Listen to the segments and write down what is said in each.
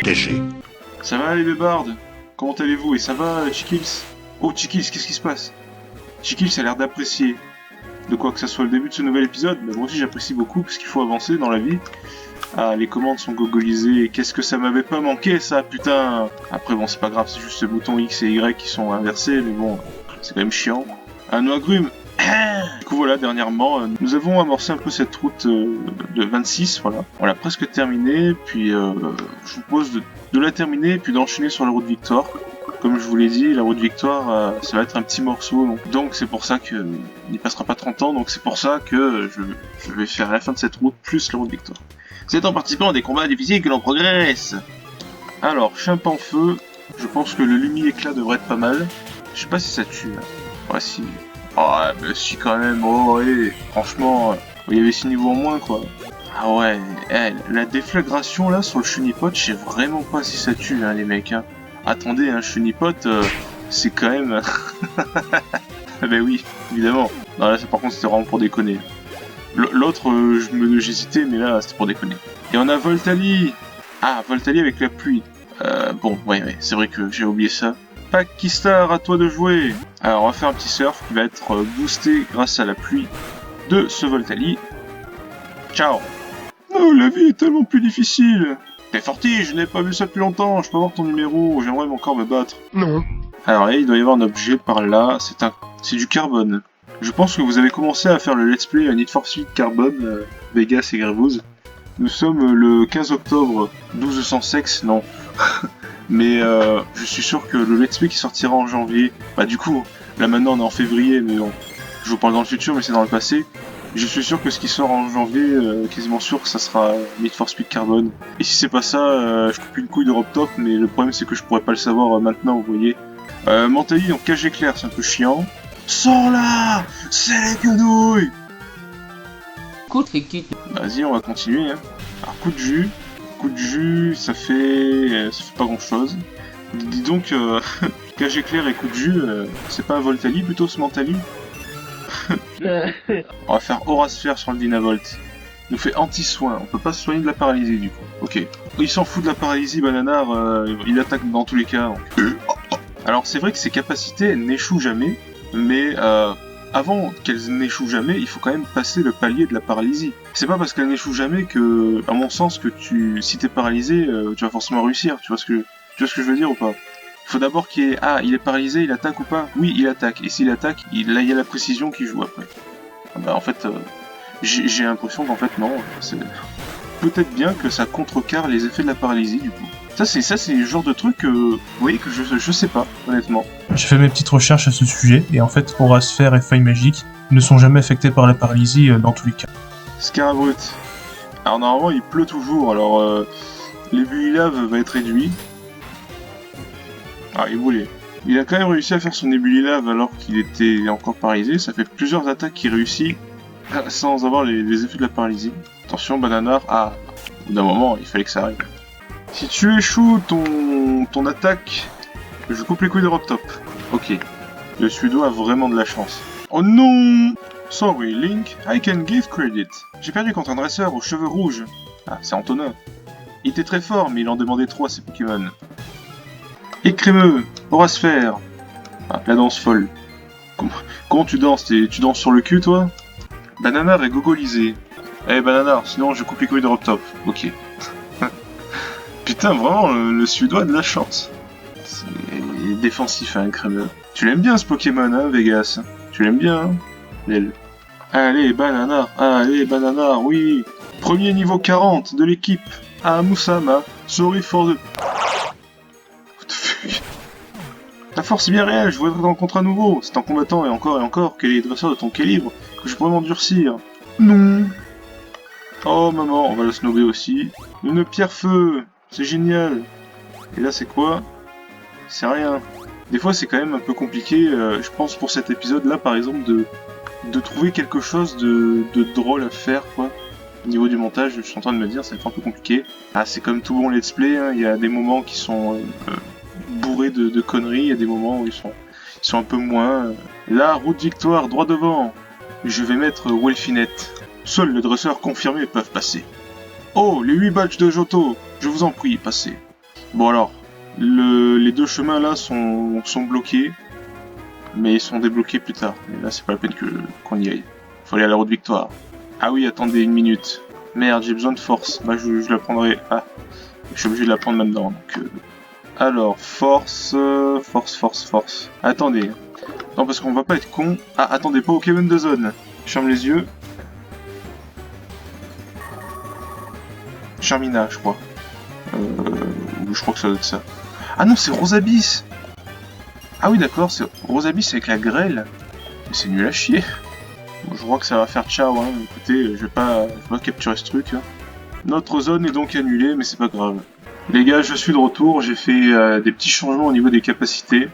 Déchet. Ça va les bébardes? Comment allez-vous? Et ça va Chikils? Oh Chikils, qu'est-ce qui se passe? Chikils a l'air d'apprécier. De quoi que ça soit le début de ce nouvel épisode, mais moi aussi j'apprécie beaucoup parce qu'il faut avancer dans la vie. Ah, les commandes sont gogolisées, qu'est-ce que ça m'avait pas manqué ça, putain! Après bon c'est pas grave, c'est juste le bouton X et Y qui sont inversés, mais bon, c'est quand même chiant. Un agrume! Du coup voilà, dernièrement, nous avons amorcé un peu cette route de 26, voilà. On l'a presque terminée, puis je vous propose de la terminer, puis d'enchaîner sur la route Victoire. Comme je vous l'ai dit, la route Victoire, ça va être un petit morceau, donc c'est pour ça que il n'y passera pas 30 ans, donc c'est pour ça que je vais faire à la fin de cette route plus la route Victoire. C'est en participant à des combats difficiles que l'on progresse. Alors, Chimpanfeu, feu, je pense que le Lumi-éclat devrait être pas mal. Je sais pas si ça tue, hein. Ouais, si... Oh, bah si quand même, oh ouais, franchement, il y avait 6 niveaux en moins quoi. Ah ouais, la déflagration là sur le Chunipot, je sais vraiment pas si ça tue hein, les mecs. Hein. Attendez, un Chunipot, c'est quand même... Ah bah oui, évidemment. Non là, par contre, c'était vraiment pour déconner. L'autre, j'hésitais, mais là, c'était pour déconner. Et on a Voltali. Ah, Voltali avec la pluie. Bon, ouais, c'est vrai que j'ai oublié ça. Pakistar, à toi de jouer. Alors on va faire un petit surf qui va être boosté grâce à la pluie de ce Voltali. Ciao. Oh, la vie est tellement plus difficile. T'es forti, je n'ai pas vu ça depuis longtemps. Je peux avoir ton numéro, j'aimerais encore me battre. Non. Alors là, il doit y avoir un objet par là. C'est du carbone. Je pense que vous avez commencé à faire le let's play à Need for Speed Carbone, Vegas et Grevous. Nous sommes le 15 octobre, 1200 sexe, non. Mais je suis sûr que le let's play qui sortira en janvier, bah du coup, là maintenant on est en février, mais bon, je vous parle dans le futur, mais c'est dans le passé. Je suis sûr que ce qui sort en janvier, quasiment sûr que ça sera Need for Speed Carbone. Et si c'est pas ça, je coupe une couille de Rob Top, mais le problème c'est que je pourrais pas le savoir maintenant, vous voyez. Mentali, donc cage éclair, c'est un peu chiant. Sors là! C'est les quenouilles! Vas-y, on va continuer. Hein. Alors, coup de jus, ça fait pas grand chose. Dis donc, cage éclair et coup de jus, c'est pas un Voltali plutôt ce Mentali? On va faire Aurasphère sur le Dynavolt. Il nous fait anti-soin, on peut pas se soigner de la paralysie du coup. Ok. Il s'en fout de la paralysie, Bananar, il attaque dans tous les cas. Donc. Alors c'est vrai que ses capacités n'échouent jamais, mais avant qu'elles n'échouent jamais, il faut quand même passer le palier de la paralysie. C'est pas parce qu'elles n'échouent jamais que, à mon sens, que si t'es paralysé, tu vas forcément réussir. Tu vois ce que je veux dire ou pas? Il faut d'abord qu'il y ait... Ah, il est paralysé, il attaque ou pas? Oui, il attaque. Et s'il attaque, là il y a la précision qui joue après. Ah bah en fait, j'ai l'impression qu'en fait non. C'est peut-être bien que ça contrecarre les effets de la paralysie du coup. Ça c'est le genre de truc vous voyez que je sais pas, honnêtement. J'ai fait mes petites recherches à ce sujet, et en fait, Aurasphère et Faille Magique ne sont jamais affectés par la paralysie dans tous les cas. Scarabrut. Alors normalement il pleut toujours, alors l'ébulilave va être réduit. Ah il voulait. Il a quand même réussi à faire son ébulilave alors qu'il était encore paralysé, ça fait plusieurs attaques qu'il réussit sans avoir les effets de la paralysie. Attention Bananar, ah, au bout d'un moment il fallait que ça arrive. Si tu échoues ton attaque, je coupe les couilles de Rob Top. Ok. Le Suédois a vraiment de la chance. Oh non! Sorry, Link, I can give credit. J'ai perdu contre un dresseur aux cheveux rouges. Ah, c'est Antonin. Il était très fort, mais il en demandait trop à ses Pokémon. Écrémeux, Aurasphère. Ah, la danse folle. Comment tu danses? Tu danses sur le cul, toi? Bananar est gogolisé. Eh, Bananar, sinon je coupe les couilles de Rob Top. Ok. Putain, vraiment, le Suédois a de la chance. Il est défensif, hein, Crémeux. Tu l'aimes bien, ce Pokémon, hein, Vegas? Tu l'aimes bien, hein, Lel. Allez, Bananar, oui. Premier niveau 40 de l'équipe. Ah, Moussama, sorry for the... What the fuck? La force est bien réelle, je voudrais te rencontrer à nouveau. C'est en combattant et encore que les dresseurs de ton calibre que je pourrais m'endurcir. Non. Oh, maman, on va le snobber aussi. Une pierre-feu. C'est génial. Et là c'est quoi? C'est rien. Des fois c'est quand même un peu compliqué, je pense pour cet épisode là par exemple de trouver quelque chose de drôle à faire quoi. Au niveau du montage, je suis en train de me dire ça va être un peu compliqué. Ah c'est comme tout bon let's play, hein. Il y a des moments qui sont bourrés de conneries, il y a des moments où ils sont un peu moins. Là, route Victoire, droit devant. Je vais mettre Wolfinette. Seuls les dresseurs confirmés peuvent passer. Oh, les 8 badges de Johto. Je vous en prie, passez. Bon alors, les deux chemins là sont bloqués. Mais ils sont débloqués plus tard. Mais là, c'est pas la peine qu'on y aille. Faut aller à la route victoire. Ah oui, attendez une minute. Merde, j'ai besoin de force. Bah, je la prendrai. Ah, je suis obligé de la prendre maintenant. Donc, alors, force. Attendez. Non, parce qu'on va pas être con. Ah, attendez, pas Pokémon de zone. Je ferme les yeux. Charmina, je crois. Je crois que ça doit être ça. Ah non, c'est Rosabis. Ah oui, d'accord, c'est Rosabis avec la grêle. Mais c'est nul à chier. Bon, je crois que ça va faire ciao, hein. Écoutez, je vais pas capturer ce truc. Hein. Notre zone est donc annulée, mais c'est pas grave. Les gars, je suis de retour. J'ai fait des petits changements au niveau des capacités.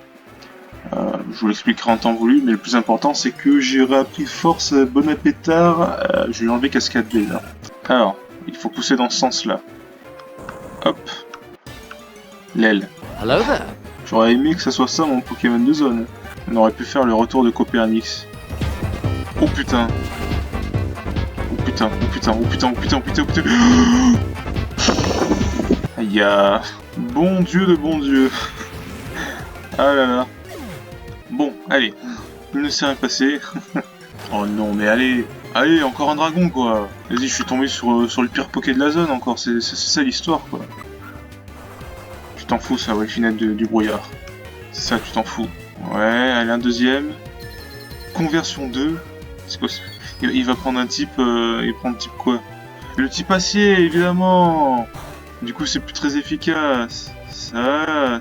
Je vous l'expliquerai en temps voulu, mais le plus important, c'est que j'ai réappris force Bonapétard. Je vais enlever cascade déjà. Alors, il faut pousser dans ce sens-là. Hop. L'aile. Hello there. J'aurais aimé que ça soit ça mon Pokémon de zone. On aurait pu faire le retour de Copernix. Oh putain. Oh putain, oh putain, oh putain, oh putain, oh putain, oh putain. Aïe. Bon Dieu de bon Dieu. Ah là là. Bon, allez. Il ne s'est rien passé. Oh non, mais allez. Allez, encore un dragon quoi. Vas-y, je suis tombé sur le pire Poké de la zone encore. C'est ça l'histoire quoi. Tu t'en fous ça, ouais, finette du brouillard. C'est ça, tu t'en fous. Ouais, allez, un deuxième. Conversion 2. C'est quoi ça? Il va prendre un type... il prend un type quoi? Le type acier, évidemment. Du coup, c'est plus très efficace. Ça...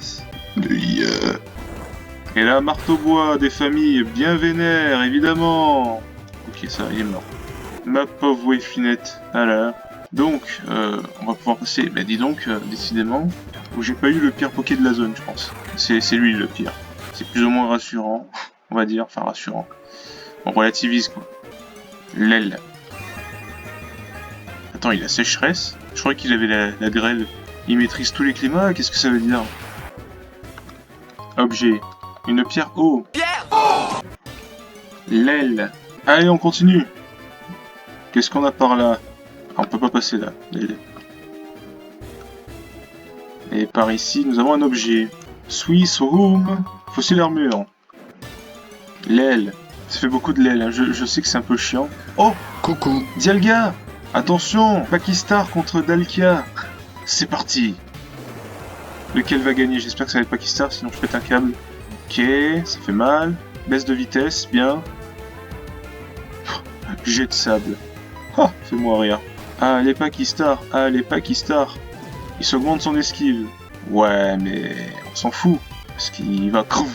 Et là, marteau-bois, des familles bien vénères, évidemment. Ok, ça, il est mort. Ma pauvre Wayfinette. Voilà. Donc, on va pouvoir passer... Bah dis donc, décidément... où j'ai pas eu le pire Poké de la zone, je pense. C'est lui le pire. C'est plus ou moins rassurant, on va dire. Enfin, rassurant. On relativise, quoi. L'aile. Attends, il a sécheresse? Je croyais qu'il avait la grêle. Il maîtrise tous les climats, qu'est-ce que ça veut dire? Objet. Une pierre eau. Pierre. L'aile. Allez, on continue. Qu'est-ce qu'on a par là? Ah, on peut pas passer là. L'aile. Et par ici, nous avons un objet. Swiss Room. Fossile armure. L'aile. Ça fait beaucoup de l'aile. Hein. Je sais que c'est un peu chiant. Oh! Coucou. Dialga! Attention! Pakistar contre Dalkia. C'est parti. Lequel va gagner? J'espère que ça va être Pakistar, sinon je pète un câble. Ok, ça fait mal. Baisse de vitesse, bien. Jet de sable. Ah, fais-moi rire. Allez Pakistar, allez Pakistar. Il s'augmente son esquive. Ouais, mais on s'en fout. Parce qu'il va creux.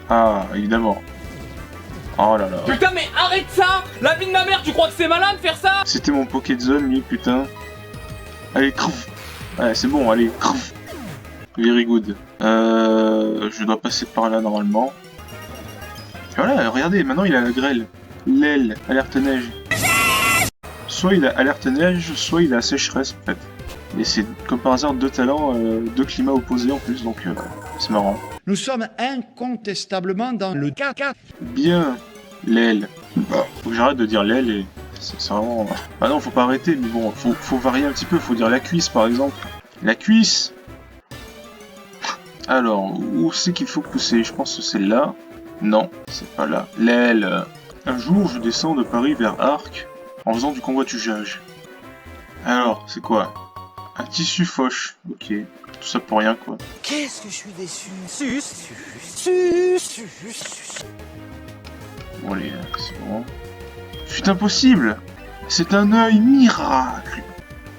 Ah, évidemment. Oh là là. Putain mais arrête ça! La vie de ma mère, tu crois que c'est malin de faire ça? C'était mon Poké de zone, lui, putain. Allez, creux. Ouais, c'est bon, allez, creux. Very good. Je dois passer par là, normalement. Et voilà, regardez, maintenant il a la grêle. L'aile, alerte neige. Soit il a alerte neige, soit il a sécheresse, en fait. Et c'est, comme par hasard, deux talents, deux climats opposés, en plus, donc c'est marrant. Nous sommes incontestablement dans le caca. Bien, l'aile. Faut que j'arrête de dire l'aile et... C'est vraiment... Ah non, faut pas arrêter, mais bon, faut varier un petit peu, faut dire la cuisse, par exemple. La cuisse. Alors, où c'est qu'il faut pousser? Je pense que c'est là. Non, c'est pas là. L'aile. Un jour, je descends de Paris vers Arques en faisant du convoitusage. Alors, c'est quoi? Un tissu fauche. Ok. Tout ça pour rien, quoi. Qu'est-ce que je suis déçu. Bon, allez, c'est bon. Fut impossible! C'est un œil miracle!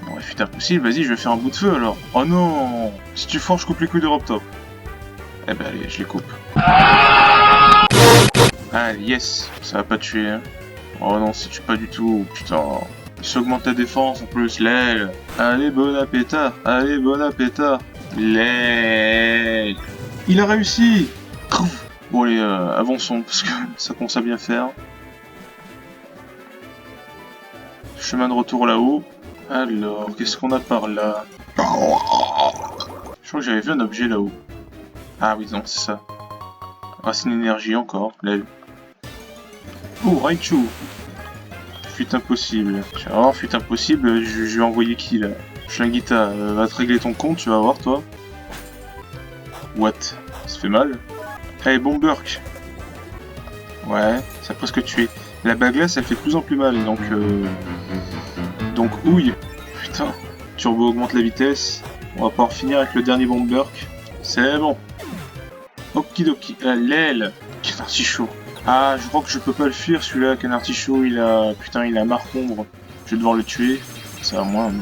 Bon, fut impossible, vas-y, je vais faire un bout de feu alors. Oh non! Si tu forges, je coupe les couilles d'Europtop. Eh ben, allez, je les coupe. Ah, yes! Ça va pas tuer, hein. Oh non, ça tue pas du tout, putain. Il s'augmente ta défense en plus, l'aile. Allez, bon appétit! Allez, bon appétit! L'aile! Il a réussi! Bon, allez, avançons, parce que ça commence à bien faire. Chemin de retour là-haut. Alors, qu'est-ce qu'on a par là? Je crois que j'avais vu un objet là-haut. Ah oui, non, c'est ça. Racine énergie encore, l'aile. Oh, Raichu. fuite impossible. Tu vas voir, fuite impossible, je vais envoyer qui là? Shingita, va te régler ton compte, tu vas voir toi. What? Ça fait mal? Allez, Bomberk. Ouais, ça a presque tué. La baglace, elle fait de plus en plus mal, donc... Donc, ouille. Putain. Turbo augmente la vitesse. On va pouvoir finir avec le dernier Bomberk. C'est bon. Okidoki. L'aile. Quel artichaut. Ah, je crois que je peux pas le fuir, celui-là. Quel artichaut, il a... Putain, il a marque ombre. Je vais devoir le tuer. Ça va moins.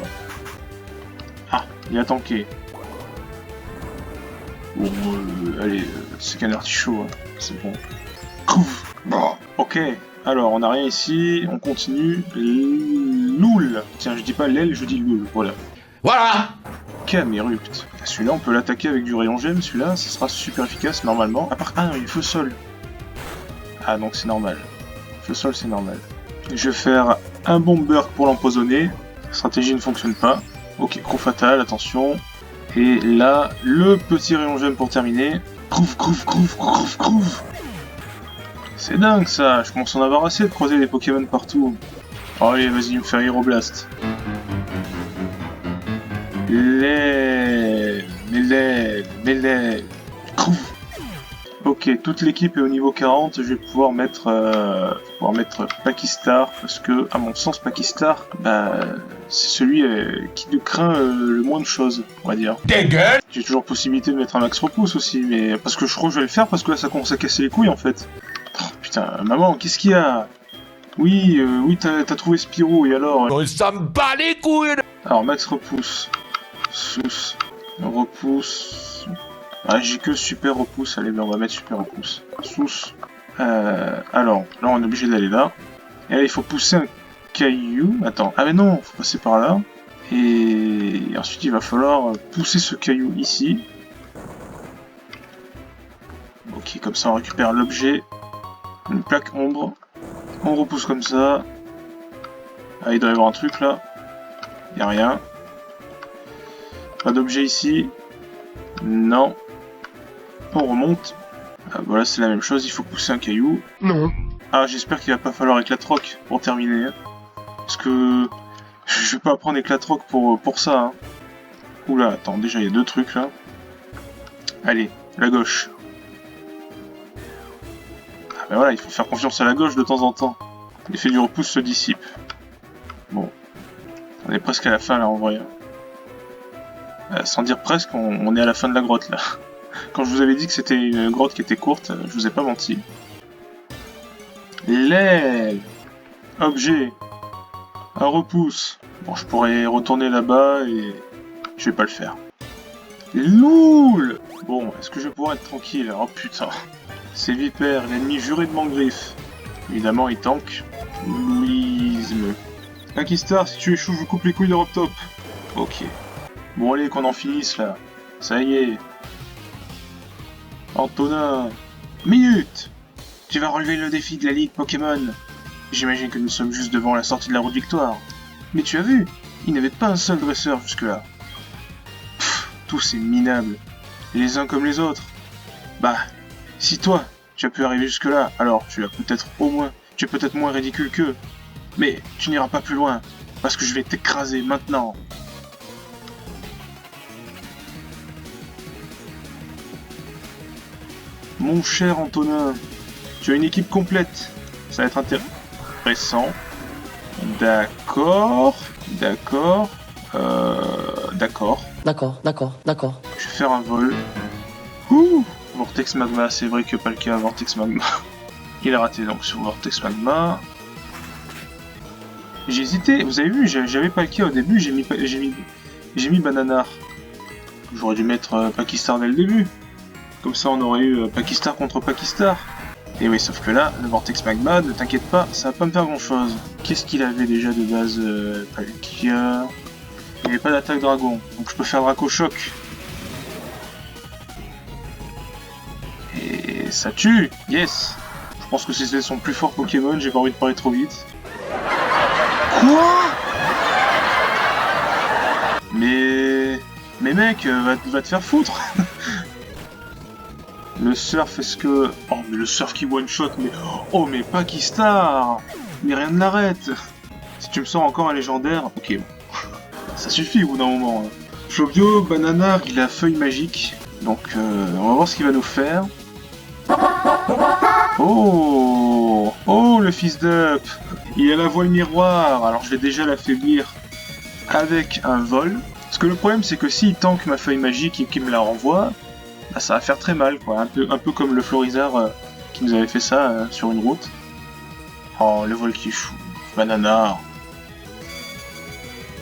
Ah, il a tanké. Bon, allez, c'est qu'un artichaut. Hein. C'est bon. Bon. Ok. Alors, on n'a rien ici. On continue. Loul. Tiens, je dis pas l'aile, je dis loul. Voilà. Voilà. Camerupt. Celui-là, on peut l'attaquer avec du rayon gemme. Celui-là, ça sera super efficace normalement. À part... Ah non, il est feu sol. Ah, donc c'est normal. Feu sol, c'est normal. Je vais faire un Bomberk pour l'empoisonner. La stratégie ne fonctionne pas. Ok, coup fatal, attention. Et là, le petit rayon gemme pour terminer. Groove, groove, groove, groove, groove. C'est dingue ça. Je commence à en avoir assez de croiser des Pokémon partout. Oh, allez, vas-y, me faire Aeroblast. L'aile, groove. Ok, toute l'équipe est au niveau 40, je vais pouvoir mettre Pakistar, parce que, à mon sens, Pakistar, bah, c'est celui qui nous craint le moins de choses, on va dire. Dégueule. J'ai toujours possibilité de mettre un max repousse aussi, mais parce que je crois que je vais le faire, parce que là ça commence à casser les couilles en fait. Oh, putain, maman, qu'est-ce qu'il y a? Oui, t'as trouvé Spirou, et alors? Ça me bat les couilles. Alors, max repousse. Sous. Repousse. Ah, j'ai que super repousse. Allez, ben, on va mettre super repousse. Sous. Alors, là, on est obligé d'aller là. Et là, il faut pousser un caillou. Attends. Ah, mais non, faut passer par là. Et ensuite, il va falloir pousser ce caillou ici. Ok, comme ça, on récupère l'objet. Une plaque ombre. On repousse comme ça. Ah, il doit y avoir un truc là. Il n'y a rien. Pas d'objet ici. Non. On remonte. Ah, voilà, c'est la même chose. Il faut pousser un caillou. Non. Ah, j'espère qu'il va pas falloir éclatroc pour terminer. Parce que je vais pas prendre éclatroc pour ça. Hein. Oula, attends, déjà il y a deux trucs là. Allez, la gauche. Ah ben voilà, il faut faire confiance à la gauche de temps en temps. L'effet du repousse se dissipe. Bon. On est presque à la fin là en vrai. Sans dire presque, on est à la fin de la grotte là. Quand je vous avais dit que c'était une grotte qui était courte, je vous ai pas menti. L'aile. Objet. Un repousse. Bon, je pourrais retourner là-bas et je vais pas le faire. Loul. Bon, est-ce que je vais pouvoir être tranquille? Oh putain. C'est Vipère, l'ennemi juré de Mangriffe. Évidemment, il tank. Louisme. Pakistar, si tu échoues, je coupe les couilles de Reptop. Ok. Bon, allez, qu'on en finisse là. Ça y est. Antonin. Minute. Tu vas relever le défi de la Ligue Pokémon. J'imagine que nous sommes juste devant la sortie de la route victoire. Mais tu as vu, il n'y avait pas un seul dresseur jusque-là. Tous ces minables. Les uns comme les autres. Bah, si toi, tu as pu arriver jusque-là, alors tu es peut-être moins ridicule qu'eux. Mais tu n'iras pas plus loin, parce que je vais t'écraser maintenant. Mon cher Antonin, tu as une équipe complète. Ça va être intéressant. D'accord. D'accord. D'accord. Je vais faire un vol. Ouh, Vortex Magma, c'est vrai que Palkia a Vortex Magma. Il a raté donc sur Vortex Magma. J'ai hésité, vous avez vu, j'avais Palkia au début, j'ai mis Bananar. J'aurais dû mettre Pakistar dès le début. Comme ça on aurait eu Pakistar contre Pakistar. Et oui, sauf que là, le Vortex Magma, ne t'inquiète pas, ça va pas me faire grand chose. Qu'est-ce qu'il avait déjà de base Palkia? Il n'y avait pas d'attaque dragon, donc je peux faire Draco Choc. Et ça tue, yes. Je pense que c'était son plus fort Pokémon, j'ai pas envie de parler trop vite. Quoi? Mais mec, va te faire foutre. Le surf, est-ce que... Oh, mais le surf qui one-shot, mais... Oh, mais Pakistar. Mais rien ne l'arrête. Tu me sors encore un légendaire? Ok, bon. Ça suffit au bout d'un moment. Hein. Jovio, Banana, il a feuille magique. Donc, on va voir ce qu'il va nous faire. Oh! Oh, le fils d'Up! Il a la voile miroir, alors je vais déjà l'affaiblir avec un vol. Parce que le problème, c'est que s'il tank ma feuille magique et qu'il me la renvoie, bah, ça va faire très mal, quoi. Un peu comme le Florizard qui nous avait fait ça sur une route. Oh, le vol qui fout. Banana.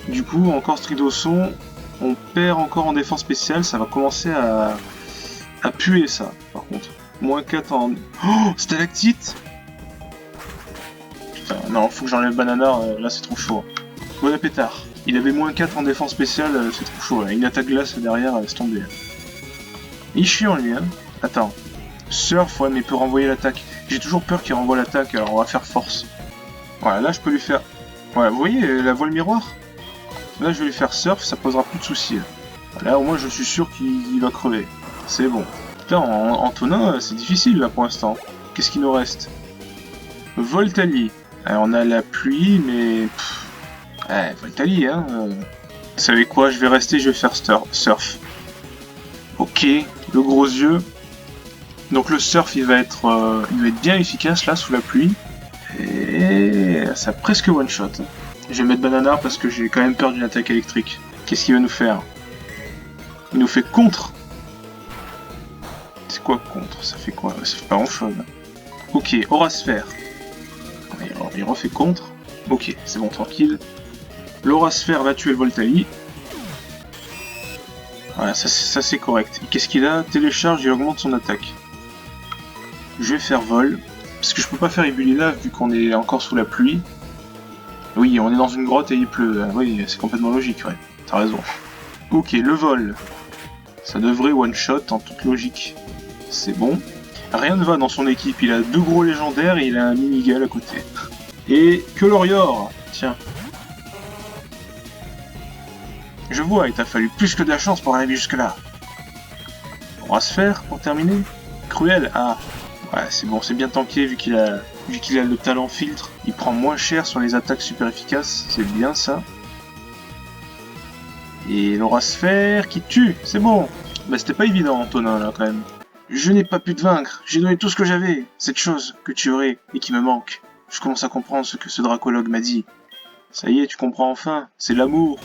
Du coup, encore Stridosson, on perd encore en défense spéciale, ça va commencer à puer ça, par contre. Moins 4 en... Oh, stalactite. Putain, non, faut que j'enlève Banana, là c'est trop chaud. Bon pétard. Il avait moins 4 en défense spéciale, c'est trop chaud, là. Une attaque glace derrière, laisse tomber. Il est chiant lui, hein. Attends. Surf, ouais, mais il peut renvoyer l'attaque. J'ai toujours peur qu'il renvoie l'attaque, alors on va faire force. Voilà, là je peux lui faire... Voilà, vous voyez la voile miroir? Là je vais lui faire surf, ça posera plus de soucis. Là au moins je suis sûr qu'il va crever. C'est bon. Putain, en Antonin, c'est difficile là pour l'instant. Qu'est-ce qu'il nous reste? Voltali. Alors, on a la pluie, mais... Voltali, hein. Vous savez quoi? Je vais rester, je vais faire surf. Ok, le gros yeux. Donc le surf, il va être bien efficace là, sous la pluie. Et ça a presque one shot. Je vais mettre Banana parce que j'ai quand même peur d'une attaque électrique. Qu'est-ce qu'il va nous faire? Il nous fait contre. C'est quoi contre? Ça fait quoi? Ça fait pas grand chose. Ok, Aura Sphère. Il refait contre. Ok, c'est bon, tranquille. L'Aura Sphère va tuer le Voltali. Voilà, ça c'est correct. Qu'est-ce qu'il a? Télécharge et augmente son attaque. Je vais faire vol. Parce que je peux pas faire Ebulila vu qu'on est encore sous la pluie. Oui, on est dans une grotte et il pleut. Oui, c'est complètement logique, ouais. T'as raison. Ok, le vol. Ça devrait one-shot en toute logique. C'est bon. Rien ne va dans son équipe. Il a 2 gros légendaires et il a un Minigal à côté. Et que l'Orior. Tiens. Je vois, il t'a fallu plus que de la chance pour arriver jusque-là. On va se faire pour terminer. Cruel, ah. Ouais, c'est bon, c'est bien tanké vu qu'il a le talent filtre. Il prend moins cher sur les attaques super efficaces. C'est bien ça. Et l'aura sphère qui tue, c'est bon. Bah c'était pas évident Antonin là quand même. Je n'ai pas pu te vaincre, j'ai donné tout ce que j'avais. Cette chose que tu aurais et qui me manque. Je commence à comprendre ce que ce dracologue m'a dit. Ça y est, tu comprends enfin, c'est l'amour.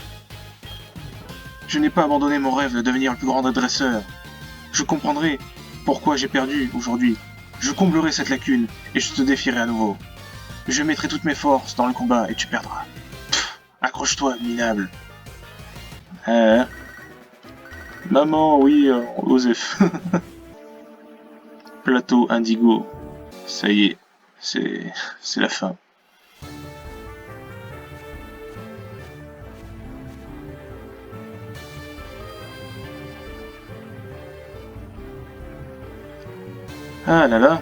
Je n'ai pas abandonné mon rêve de devenir le plus grand dresseur. Je comprendrai pourquoi j'ai perdu aujourd'hui. Je comblerai cette lacune et je te défierai à nouveau. Je mettrai toutes mes forces dans le combat et tu perdras. Accroche-toi, minable. Maman, oui, Osef. Plateau indigo. Ça y est, c'est la fin. Ah là là.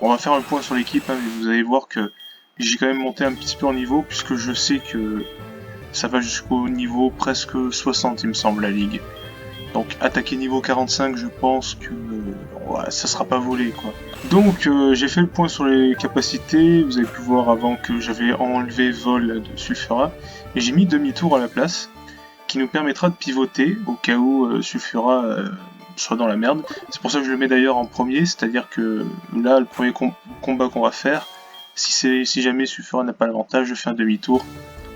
On va faire un point sur l'équipe, hein, mais vous allez voir que j'ai quand même monté un petit peu en niveau, puisque je sais que ça va jusqu'au niveau presque 60, il me semble, la ligue. Donc attaquer niveau 45, je pense que ouais, ça sera pas volé, quoi. Donc j'ai fait le point sur les capacités, vous avez pu voir avant que j'avais enlevé vol de Sulfura, et j'ai mis demi-tour à la place, qui nous permettra de pivoter au cas où Sulfura soit dans la merde. C'est pour ça que je le mets d'ailleurs en premier, c'est-à-dire que là, le premier combat qu'on va faire, si jamais Sulfura n'a pas l'avantage, je fais un demi-tour.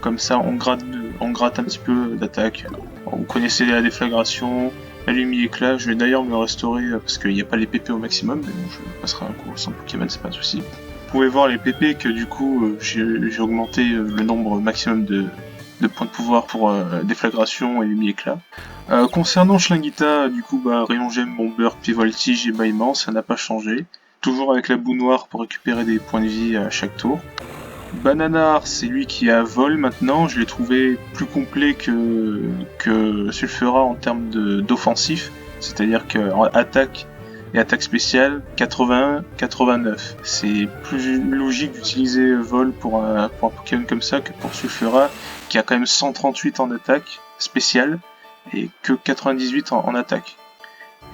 Comme ça, on gratte un petit peu d'attaque. Vous connaissez la déflagration, la lumière éclat. Je vais d'ailleurs me restaurer parce qu'il n'y a pas les PP au maximum, mais bon, je passerai un coup sans Pokémon, c'est pas un souci. Vous pouvez voir les PP que du coup, j'ai augmenté le nombre maximum de points de pouvoir pour déflagration et lumière éclat. Concernant Schlinguita, du coup, Rayon Gemme, Bomber, puis Voltige et Bâillement, ça n'a pas changé. Toujours avec la boue noire pour récupérer des points de vie à chaque tour. Bananar, c'est lui qui a vol maintenant, je l'ai trouvé plus complet que Sulfura en termes d'offensif, c'est-à-dire qu'en attaque et attaque spéciale, 81, 89. C'est plus logique d'utiliser vol pour un Pokémon comme ça que pour Sulfura, qui a quand même 138 en attaque spéciale et que 98 en attaque.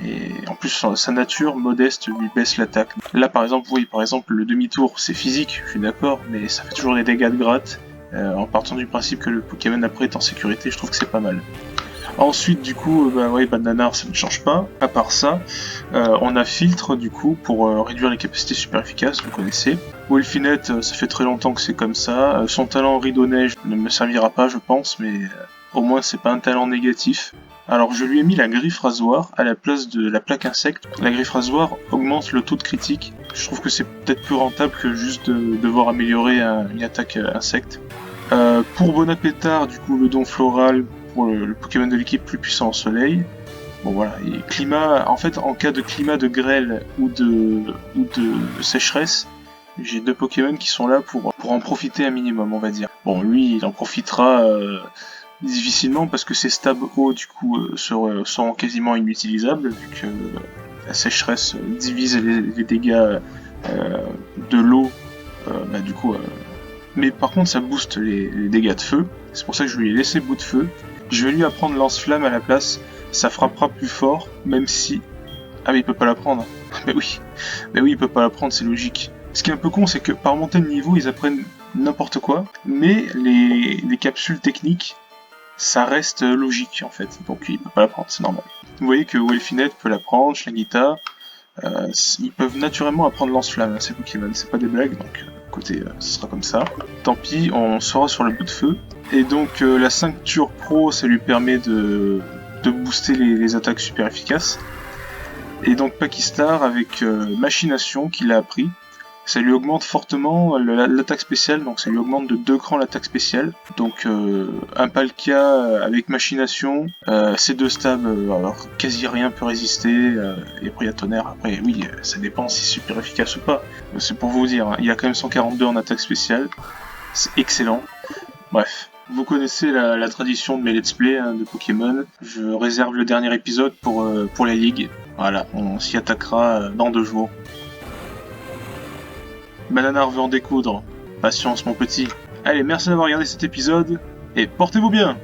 Et en plus, sa nature modeste lui baisse l'attaque. Là, par exemple, oui, par exemple, le demi-tour, c'est physique, je suis d'accord, mais ça fait toujours des dégâts de gratte. En partant du principe que le Pokémon après est en sécurité, je trouve que c'est pas mal. Ensuite, du coup, Bananar, ça ne change pas. À part ça, on a Filtre, du coup, pour réduire les capacités super efficaces, vous connaissez. Wolfinette, ça fait très longtemps que c'est comme ça. Son talent Rideau Neige ne me servira pas, je pense, mais au moins c'est pas un talent négatif. Alors je lui ai mis la griffe rasoir à la place de la plaque insecte. La griffe rasoir augmente le taux de critique. Je trouve que c'est peut-être plus rentable que juste de devoir améliorer une attaque insecte. Pour Bonapétard, du coup, le don floral pour le Pokémon de l'équipe plus puissant au soleil. Bon voilà, et climat, en fait, en cas de climat de grêle ou de sécheresse, j'ai 2 Pokémon qui sont là pour en profiter un minimum, on va dire. Bon, lui, il en profitera difficilement parce que ses stabs hauts, du coup, seront quasiment inutilisables, vu que la sécheresse divise les dégâts de l'eau, du coup... Mais par contre, ça booste les dégâts de feu. C'est pour ça que je lui ai laissé bout de feu. Je vais lui apprendre lance-flamme à la place. Ça frappera plus fort, même si... Ah mais il peut pas la prendre. Mais oui, il peut pas la prendre, c'est logique. Ce qui est un peu con, c'est que par monter de niveau, ils apprennent n'importe quoi. Mais les capsules techniques, ça reste logique en fait. Donc il peut pas la prendre, c'est normal. Vous voyez que Wolfinette peut la prendre, Schlagita. Ils peuvent naturellement apprendre lance-flamme, ces Pokémon, c'est pas des blagues, donc écoutez, ce sera comme ça. Tant pis, on sera sur le bout de feu. Et donc la ceinture pro, ça lui permet de booster les attaques super efficaces. Et donc Pakistar avec Machination qu'il a appris, ça lui augmente fortement l'attaque spéciale, donc ça lui augmente de 2 crans l'attaque spéciale. Donc un Palkia avec Machination, ces 2 stabs, alors quasi rien peut résister, et après il y a Tonnerre, après oui, ça dépend si c'est super efficace ou pas. C'est pour vous dire, hein, il y a quand même 142 en attaque spéciale, c'est excellent. Bref, vous connaissez la tradition de mes let's play de Pokémon, je réserve le dernier épisode pour la ligue. Voilà, on s'y attaquera dans 2 jours. Bananar veut en découdre. Patience mon petit. Allez, merci d'avoir regardé cet épisode, et portez-vous bien!